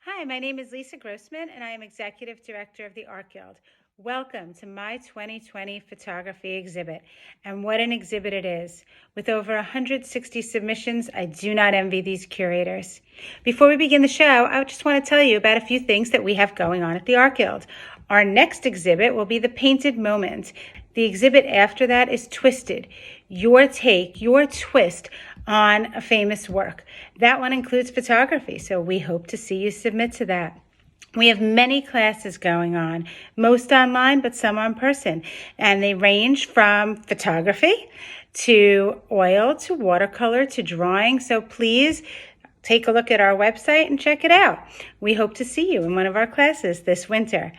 Hi, my name is Lisa Grossman, and I am Executive Director of the Art Guild. Welcome to my 2020 photography exhibit. And what an exhibit it is. With over 160 submissions, I do not envy these curators. Before we begin the show, I just want to tell you about a few things that we have going on at the Art Guild. Our next exhibit will be the Painted Moment. The exhibit after that is Twisted, your take, your twist on a famous work. That one includes photography, so we hope to see you submit to that. We have many classes going on, most online, but some in person, and they range from photography to oil to watercolor to drawing, so please take a look at our website and check it out. We hope to see you in one of our classes this winter.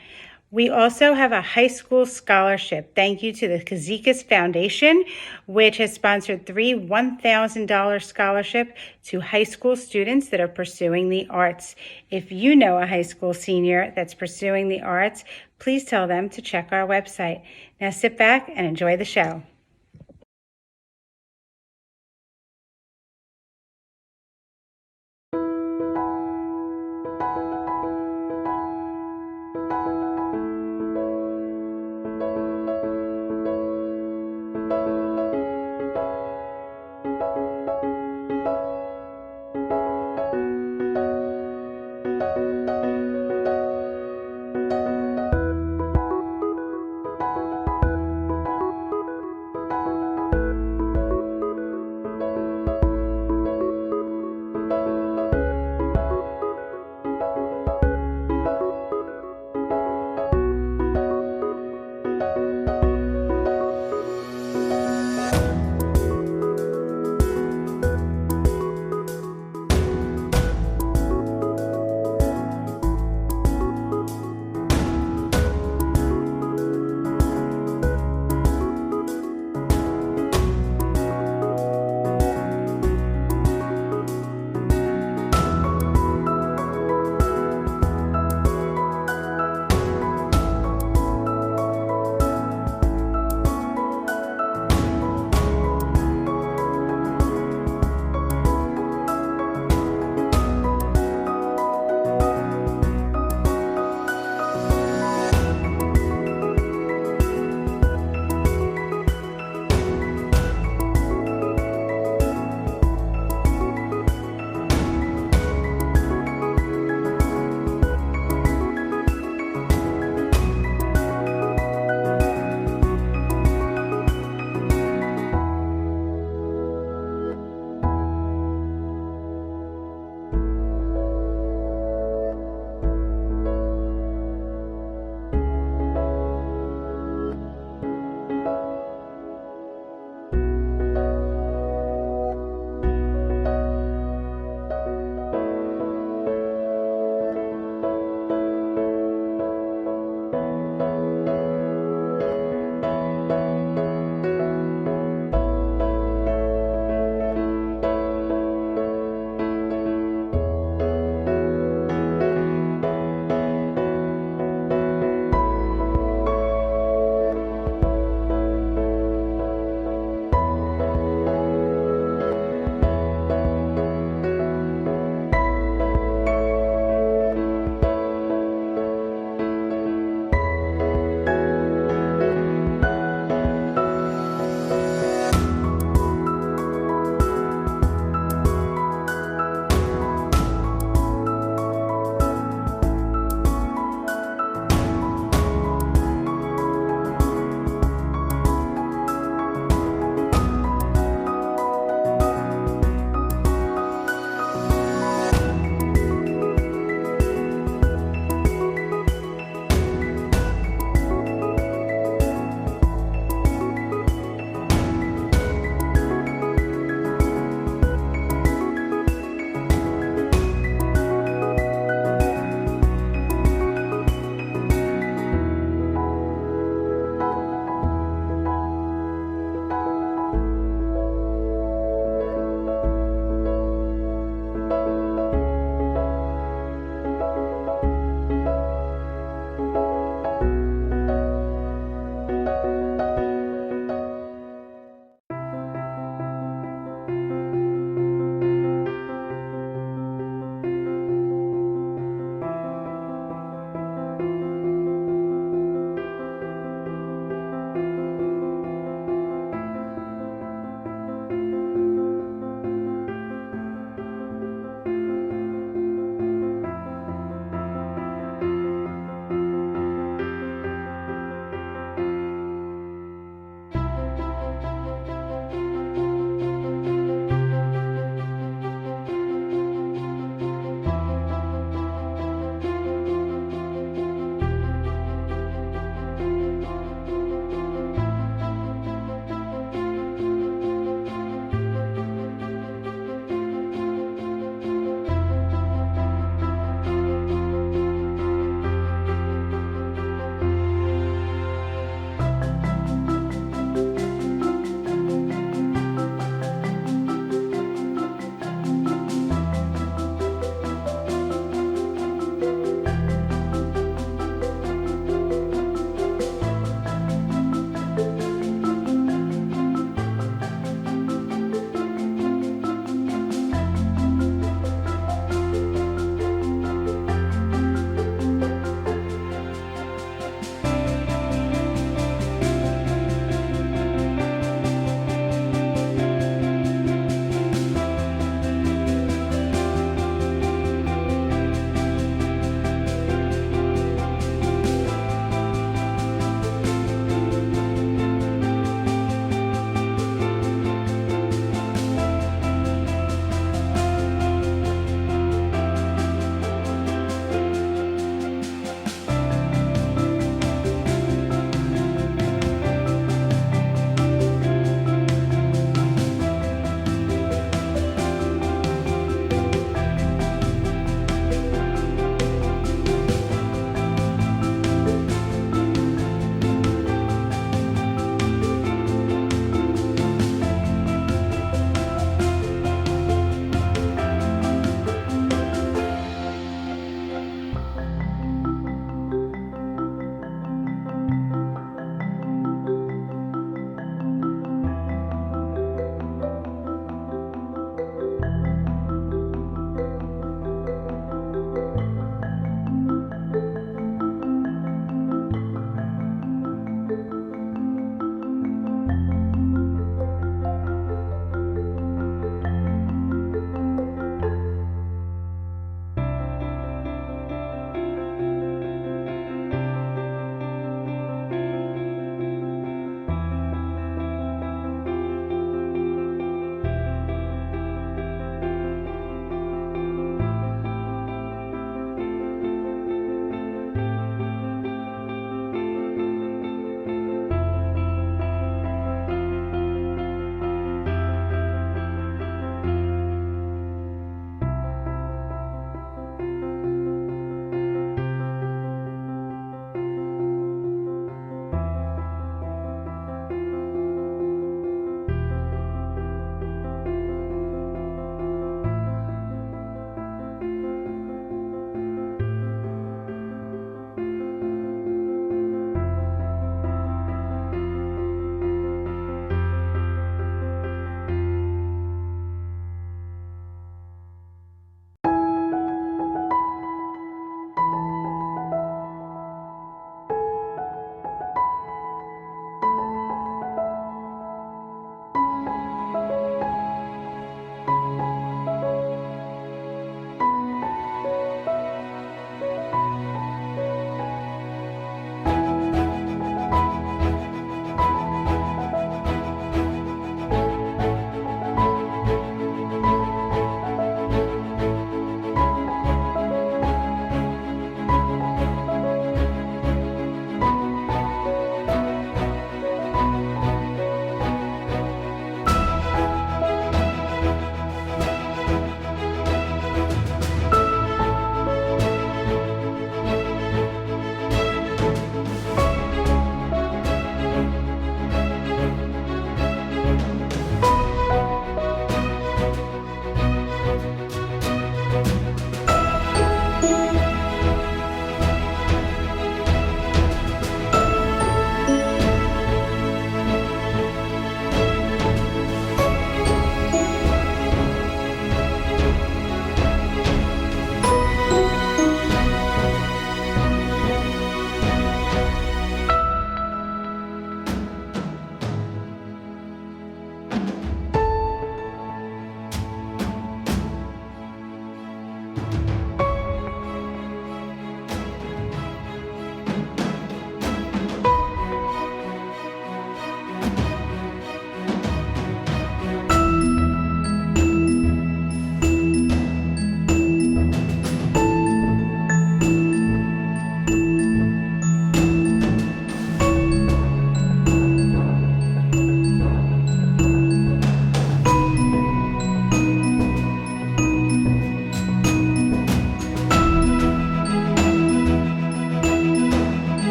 We also have a high school scholarship. Thank you to the Kozodoy Foundation, which has sponsored 3 $1,000 scholarship to high school students that are pursuing the arts. If you know a high school senior that's pursuing the arts, please tell them to check our website. Now sit back and enjoy the show.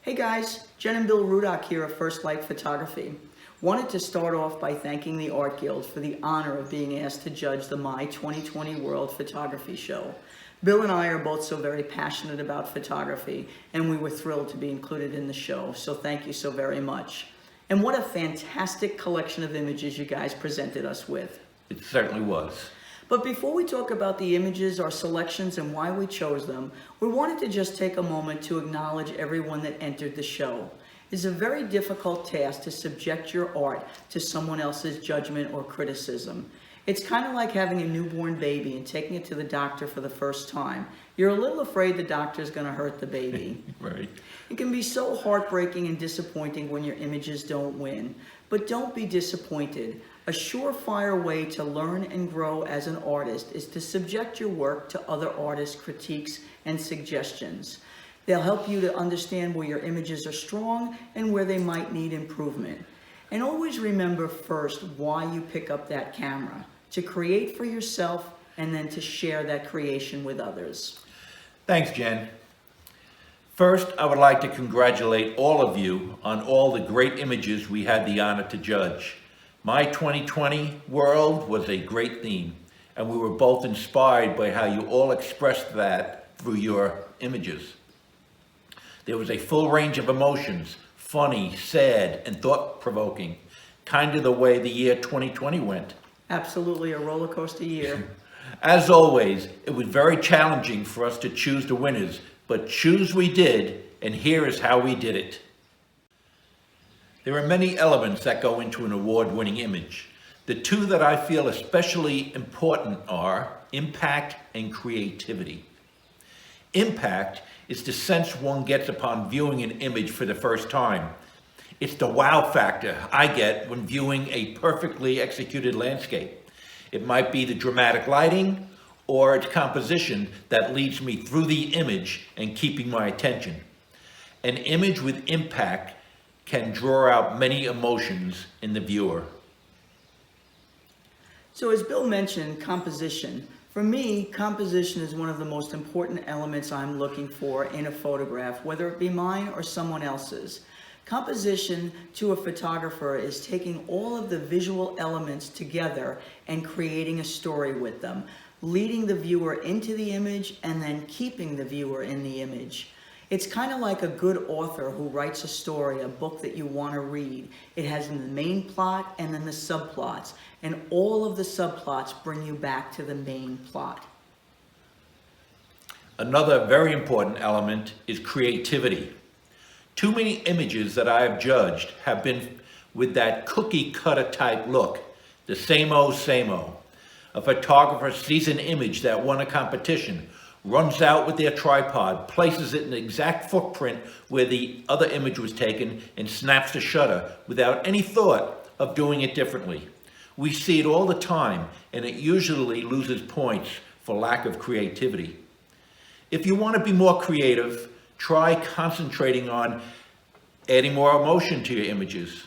Hey guys, Jen and Bill Rudock here of First Light Photography. Wanted to start off by thanking the Art Guild for the honor of being asked to judge the My 2020 World Photography Show. Bill and I are both so very passionate about photography, and we were thrilled to be included in the show, so thank you so very much. And what a fantastic collection of images you guys presented us with. It certainly was. But before we talk about the images, our selections, and why we chose them, we wanted to just take a moment to acknowledge everyone that entered the show. It's a very difficult task to subject your art to someone else's judgment or criticism. It's kind of like having a newborn baby and taking it to the doctor for the first time. You're a little afraid the doctor's going to hurt the baby. Right. It can be so heartbreaking and disappointing when your images don't win. But don't be disappointed. A surefire way to learn and grow as an artist is to subject your work to other artists' critiques and suggestions. They'll help you to understand where your images are strong and where they might need improvement. And always remember first why you pick up that camera, to create for yourself and then to share that creation with others. Thanks, Jen. First, I would like to congratulate all of you on all the great images we had the honor to judge. My 2020 World was a great theme, and we were both inspired by how you all expressed that through your images. There was a full range of emotions, funny, sad, and thought-provoking, kind of the way the year 2020 went. Absolutely a roller coaster year. As always, it was very challenging for us to choose the winners, but choose we did, and here is how we did it. There are many elements that go into an award-winning image. The two that I feel especially important are impact and creativity. Impact is the sense one gets upon viewing an image for the first time. It's the wow factor I get when viewing a perfectly executed landscape. It might be the dramatic lighting or its composition that leads me through the image and keeping my attention. An image with impact can draw out many emotions in the viewer. So as Bill mentioned, composition. For me, composition is one of the most important elements I'm looking for in a photograph, whether it be mine or someone else's. Composition to a photographer is taking all of the visual elements together and creating a story with them, leading the viewer into the image and then keeping the viewer in the image. It's kind of like a good author who writes a story, a book that you want to read. It has the main plot and then the subplots, and all of the subplots bring you back to the main plot. Another very important element is creativity. Too many images that I have judged have been with that cookie cutter type look, the same-o, same-o. A photographer sees an image that won a competition, runs out with their tripod, places it in the exact footprint where the other image was taken, and snaps the shutter without any thought of doing it differently. We see it all the time, and it usually loses points for lack of creativity. If you want to be more creative, try concentrating on adding more emotion to your images,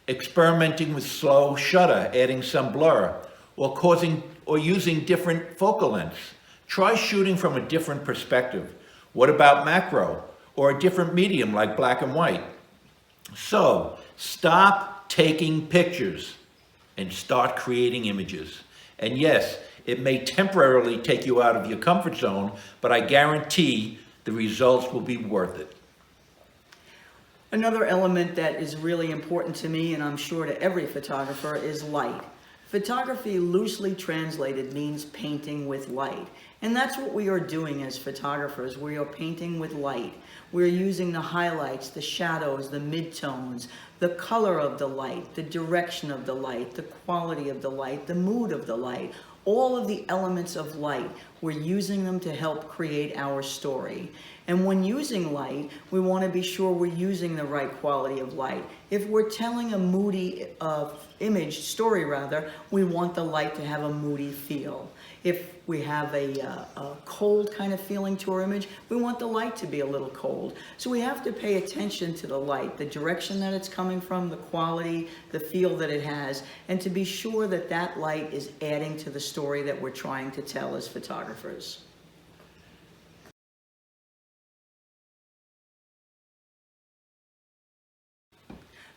experimenting with slow shutter, adding some blur, or using different focal lengths. Try shooting from a different perspective. What about macro or a different medium like black and white? So stop taking pictures and start creating images. And yes, it may temporarily take you out of your comfort zone, but I guarantee the results will be worth it. Another element that is really important to me, and I'm sure to every photographer, is light. Photography, loosely translated, means painting with light. And that's what we are doing as photographers. We are painting with light. We're using the highlights, the shadows, the midtones, the color of the light, the direction of the light, the quality of the light, the mood of the light. All of the elements of light, we're using them to help create our story. And when using light, we want to be sure we're using the right quality of light. If we're telling a moody story, we want the light to have a moody feel. If we have a cold kind of feeling to our image, we want the light to be a little cold. So we have to pay attention to the light, the direction that it's coming from, the quality, the feel that it has, and to be sure that that light is adding to the story that we're trying to tell as photographers.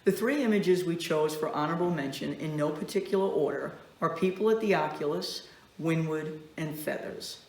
The three images we chose for honorable mention in no particular order are people at the Oculus, Wynwood, and feathers.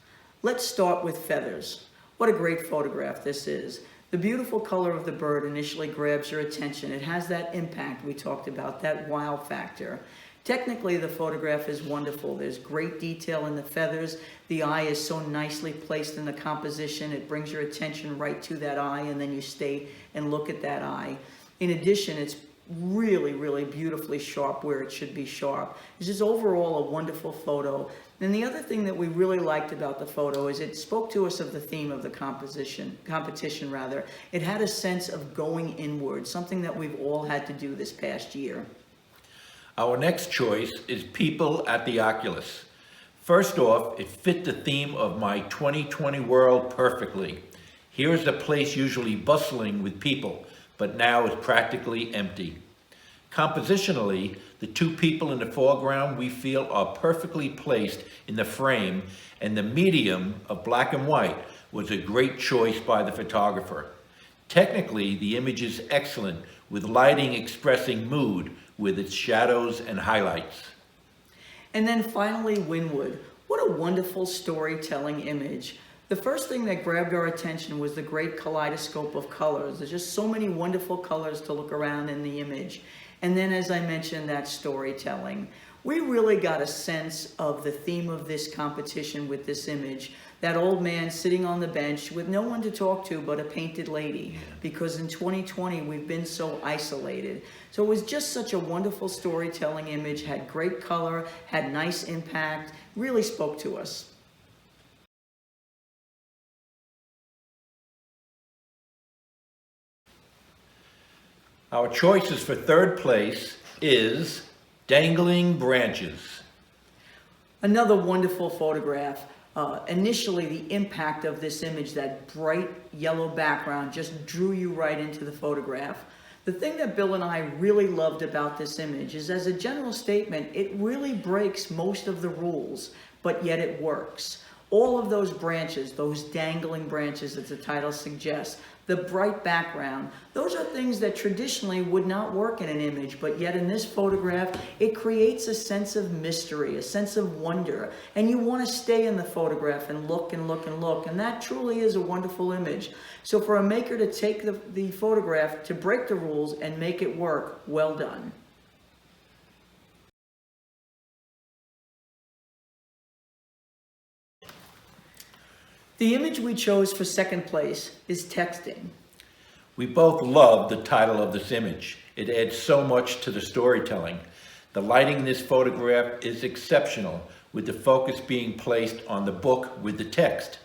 Let's start with feathers. What a great photograph this is. The beautiful color of the bird initially grabs your attention. It has that impact we talked about, that wow factor. Technically, the photograph is wonderful. There's great detail in the feathers. The eye is so nicely placed in the composition. It brings your attention right to that eye, and then you stay and look at that eye. In addition, it's really, really beautifully sharp where it should be sharp. It's just overall a wonderful photo. And the other thing that we really liked about the photo is it spoke to us of the theme of the competition. It had a sense of going inward, something that we've all had to do this past year. Our next choice is people at the Oculus. First off, it fit the theme of my 2020 world perfectly. Here's a place usually bustling with people, but now is practically empty. Compositionally, the two people in the foreground we feel are perfectly placed in the frame, and the medium of black and white was a great choice by the photographer. Technically, the image is excellent, with lighting expressing mood with its shadows and highlights. And then finally, Wynwood. What a wonderful storytelling image. The first thing that grabbed our attention was the great kaleidoscope of colors. There's just so many wonderful colors to look around in the image. And then, as I mentioned, that storytelling. We really got a sense of the theme of this competition with this image. That old man sitting on the bench with no one to talk to but a painted lady. Because in 2020, we've been so isolated. So it was just such a wonderful storytelling image, had great color, had nice impact, really spoke to us. Our choices for third place is Dangling Branches. Another wonderful photograph. Initially, the impact of this image, that bright yellow background, just drew you right into the photograph. The thing that Bill and I really loved about this image is, as a general statement, it really breaks most of the rules, but yet it works. All of those branches, those dangling branches as the title suggests, the bright background, those are things that traditionally would not work in an image, but yet in this photograph, it creates a sense of mystery, a sense of wonder, and you want to stay in the photograph and look and look and look, and that truly is a wonderful image. So for a maker to take the photograph, to break the rules and make it work, well done. The image we chose for second place is texting. We both love the title of this image. It adds so much to the storytelling. The lighting in this photograph is exceptional, with the focus being placed on the book with the text.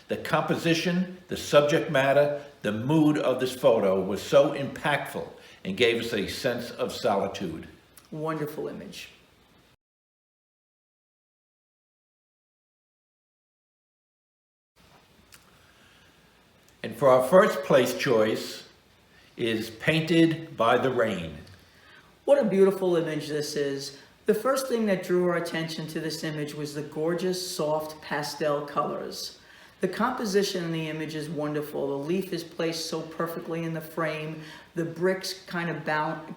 The composition, the subject matter, the mood of this photo was so impactful and gave us a sense of solitude. Wonderful image. And for our first place choice is Painted by the Rain. What a beautiful image this is. The first thing that drew our attention to this image was the gorgeous, soft pastel colors. The composition in the image is wonderful. The leaf is placed so perfectly in the frame. The bricks kind of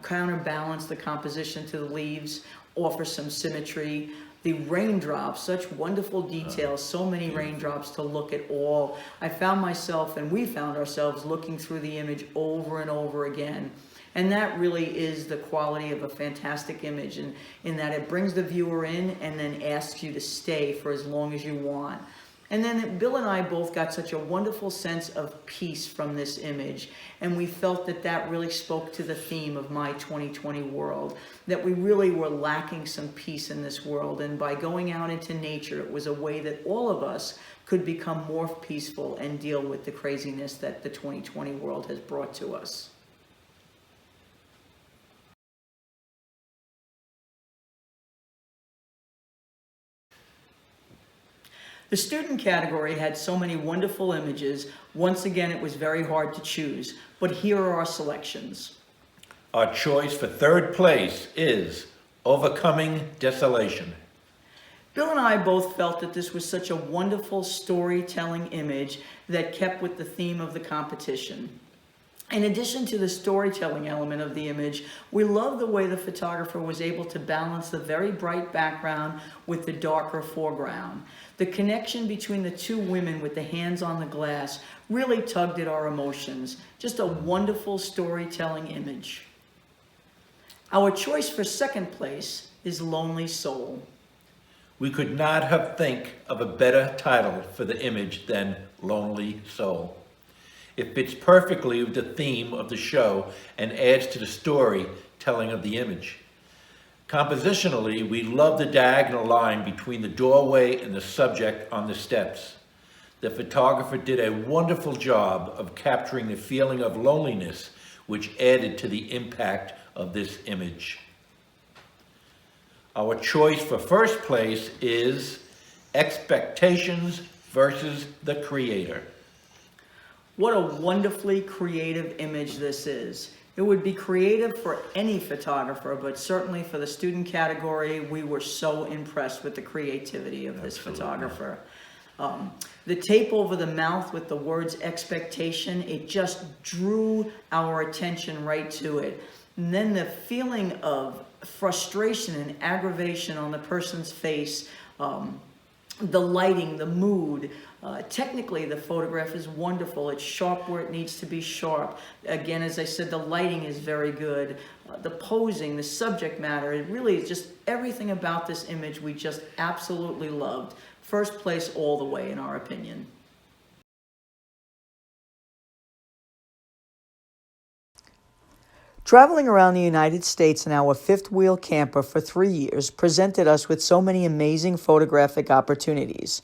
counterbalance the composition to the leaves, offer some symmetry. The raindrops, such wonderful details, so many raindrops to look at all. I found myself, and we found ourselves, looking through the image over and over again. And that really is the quality of a fantastic image, in that it brings the viewer in and then asks you to stay for as long as you want. And then Bill and I both got such a wonderful sense of peace from this image, and we felt that that really spoke to the theme of my 2020 world, that we really were lacking some peace in this world, and by going out into nature, it was a way that all of us could become more peaceful and deal with the craziness that the 2020 world has brought to us. The student category had so many wonderful images. Once again, it was very hard to choose, but here are our selections. Our choice for third place is Overcoming Desolation. Bill and I both felt that this was such a wonderful storytelling image that kept with the theme of the competition. In addition to the storytelling element of the image, we love the way the photographer was able to balance the very bright background with the darker foreground. The connection between the two women with the hands on the glass really tugged at our emotions. Just a wonderful storytelling image. Our choice for second place is Lonely Soul. We could not have think of a better title for the image than Lonely Soul. It fits perfectly with the theme of the show and adds to the storytelling of the image. Compositionally, we love the diagonal line between the doorway and the subject on the steps. The photographer did a wonderful job of capturing the feeling of loneliness, which added to the impact of this image. Our choice for first place is Expectations versus the Creator. What a wonderfully creative image this is. It would be creative for any photographer, but certainly for the student category, we were so impressed with the creativity of this photographer. The tape over the mouth with the words expectation, it just drew our attention right to it. And then the feeling of frustration and aggravation on the person's face, the lighting, the mood. Technically, the photograph is wonderful. It's sharp where it needs to be sharp. Again, as I said, the lighting is very good. The posing, the subject matter, it really is just everything about this image we just absolutely loved. First place all the way, in our opinion. Traveling around the United States in our fifth-wheel camper for 3 years presented us with so many amazing photographic opportunities.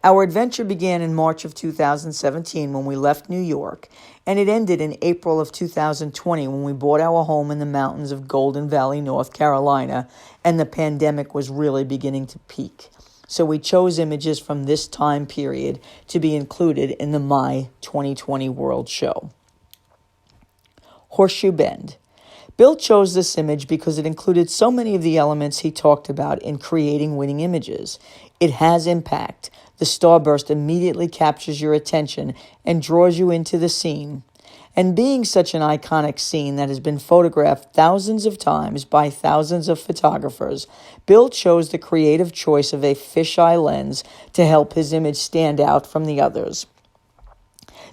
Our adventure began in March of 2017 when we left New York, and it ended in April of 2020 when we bought our home in the mountains of Golden Valley, North Carolina, and the pandemic was really beginning to peak. So we chose images from this time period to be included in the My 2020 World Show. Horseshoe Bend. Bill chose this image because it included so many of the elements he talked about in creating winning images. It has impact. The starburst immediately captures your attention and draws you into the scene. And being such an iconic scene that has been photographed thousands of times by thousands of photographers, Bill chose the creative choice of a fisheye lens to help his image stand out from the others.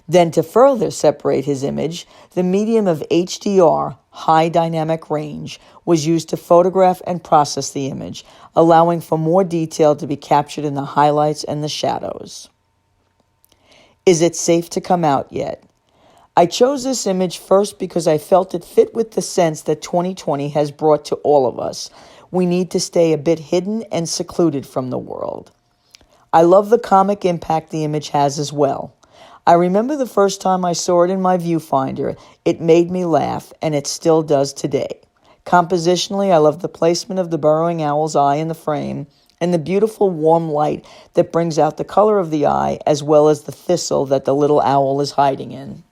Then to further separate his image, the medium of HDR, high dynamic range, was used to photograph and process the image, allowing for more detail to be captured in the highlights and the shadows. Is it safe to come out yet? I chose this image first because I felt it fit with the sense that 2020 has brought to all of us. We need to stay a bit hidden and secluded from the world. I love the comic impact the image has as well. I remember the first time I saw it in my viewfinder, it made me laugh, and it still does today. Compositionally, I love the placement of the burrowing owl's eye in the frame, and the beautiful warm light that brings out the color of the eye, as well as the thistle that the little owl is hiding in.